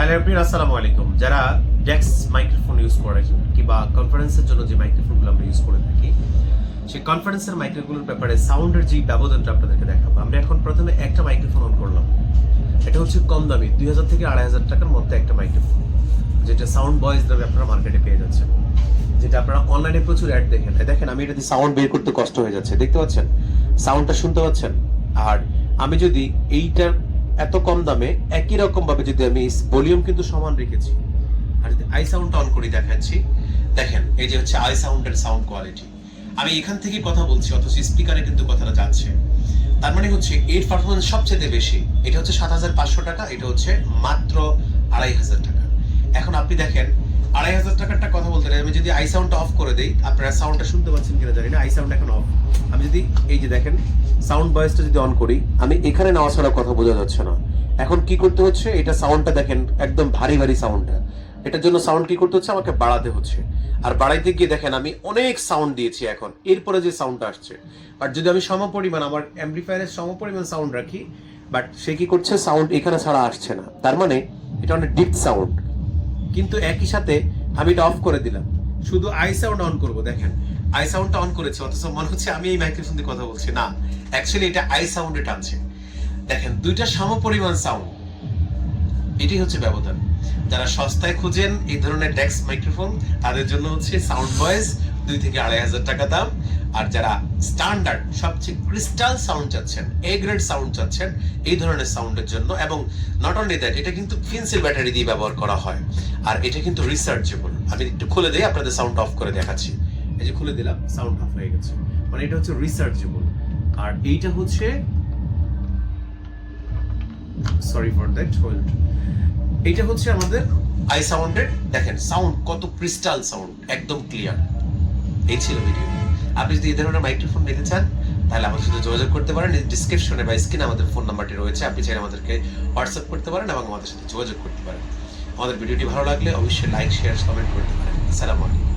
Hello everyone, আসসালামু আলাইকুম। যারা ডেক্স মাইক্রোফোন ইউজ করেন কিংবা কনফারেন্সের জন্য যে মাইক্রোফোনগুলো আমরা ইউজ করে থাকি, সেই কনফারেন্সের মাইক্রোফোনের ব্যাপারে সাউন্ডের যে ব্যবধানটা আপনাদেরকে দেখাবো। আমরা এখন প্রথমে একটা মাইক্রোফোন অন করলাম। এটা হচ্ছে কম দামি 2000 থেকে 2500 টাকার মধ্যে একটা মাইক্রোফোন, যেটা সাউন্ড ভয়েস দ্বারা আপনারা মার্কেটে পেয়ে যাচ্ছেন, যেটা আপনারা অনলাইনে প্রচুর অ্যাড দেখেন। দেখেন আমি এটা দিয়ে সাউন্ড বের করতে কষ্ট হয়ে যাচ্ছে, দেখতে পাচ্ছেন? সাউন্ডটা শুনতে পাচ্ছেন? আর আমি যদি এইটার এত কম দামে একই রকম ভাবে যদি আমি ভলিউম কিন্তু সমান রেখেছি আর যদি আই সাউন্ডটা অন করি, দেখাচ্ছি, দেখেন এই যে হচ্ছে আই সাউন্ডের সাউন্ড কোয়ালিটি। আমি এখান থেকে কথা বলছি অথচ স্পিকারে কিন্তু কথাটা যাচ্ছে। তার মানে হচ্ছে এর পারফরমেন্স সবচেয়ে বেশি। এটা হচ্ছে 7500 টাকা, এটা হচ্ছে মাত্র 2500 টাকা। এখন আপনি দেখেন 2500 টাকারটা কথা বলতে আমি যদি আই সাউন্ডটা অফ করে দেই, আপনারা সাউন্ডটা শুনতে পাচ্ছেন কিনা জানি না, আই সাউন্ড এখন অফ। আমি যদি এই যে দেখেন সাউন্ড ভয়েসটা যদি অন করি, আমি এখানে নেওয়া ছাড়া কথা বোঝা যাচ্ছে না। এখন কি করতে হচ্ছে, এটা সাউন্ডটা দেখেন একদম ভারী ভারী সাউন্ডটা, এটার জন্য সাউন্ড কি করতে হচ্ছে, আমাকে বাড়াতে হচ্ছে। আর বাড়াইতে গিয়ে দেখেন আমি অনেক সাউন্ড দিয়েছি এখন, এরপরে যে সাউন্ডটা আসছে। বাট যদি আমি সমপরিমাণ আমার অ্যাম্পলিফায়ারের সমপরিমাণ সাউন্ড রাখি, বাট সে কি করছে, সাউন্ড এখানে ছাড়া আসছে না। তার মানে এটা অনেক ডিপ সাউন্ড। কিন্তু একই সাথে আমি এটা অফ করে দিলাম, শুধু আই সাউন্ড অন করবো। দেখেন আই সাউন্ডটা অন করেছে, অথচ মনে হচ্ছে আমি এই মাইক্রোফোন দিয়ে কথা বলছি না, অ্যাকচুয়ালি এটা আই সাউন্ডে টানছে। দেখেন দুইটা সমপরিমাণ সাউন্ড, এটাই হচ্ছে ব্যবধান। যারা সস্তায় খুঁজেন এই ধরনের ডেক্স মাইক্রোফোন, তাদের জন্য হচ্ছে সাউন্ড ভয়েস 2 থেকে 2500 টাকা দাম। আর যারা স্ট্যান্ডার্ড সবচেয়ে ক্রিস্টাল সাউন্ড চাচ্ছেন, এ গ্রেড সাউন্ড চাচ্ছেন, এই ধরনের সাউন্ডের জন্য, এবং নট অনলি দ্যাট, এটা কিন্তু ফিনসিল ব্যাটারি দিয়ে ব্যবহার করা হয়। আর এটা কিন্তু রিসার্চেবল। আমি একটু খুলে দিই, আপনাদের সাউন্ড অফ করে দেখাচ্ছি। এই যে খুলে দিলাম, সাউন্ড অফ হয়ে গেছে, মানে এটা হচ্ছে রিসার্চেবল। আর এইটা হচ্ছে সরি ফর দ্যাট হোল্ড, এইটা হচ্ছে আমাদের আই সাউন্ডের। দেখেন সাউন্ড কত ক্রিস্টাল সাউন্ড, একদম ক্লিয়ার। এই ছিল ভিডিও। আপনি যদি এই ধরনের মাইক্রোফোন নিতে চান, তাহলে আমাদের সাথে যোগাযোগ করতে পারেন। ডিসক্রিপশনে বা স্ক্রিনে আমাদের ফোন নাম্বারটি রয়েছে, আপনি চাইলে আমাদেরকে হোয়াটসঅ্যাপ করতে পারেন এবং আমাদের সাথে যোগাযোগ করতে পারেন। আমাদের ভিডিওটি ভালো লাগলে অবশ্যই লাইক, শেয়ার, কমেন্ট করতে পারেন। আসসালামু আলাইকুম।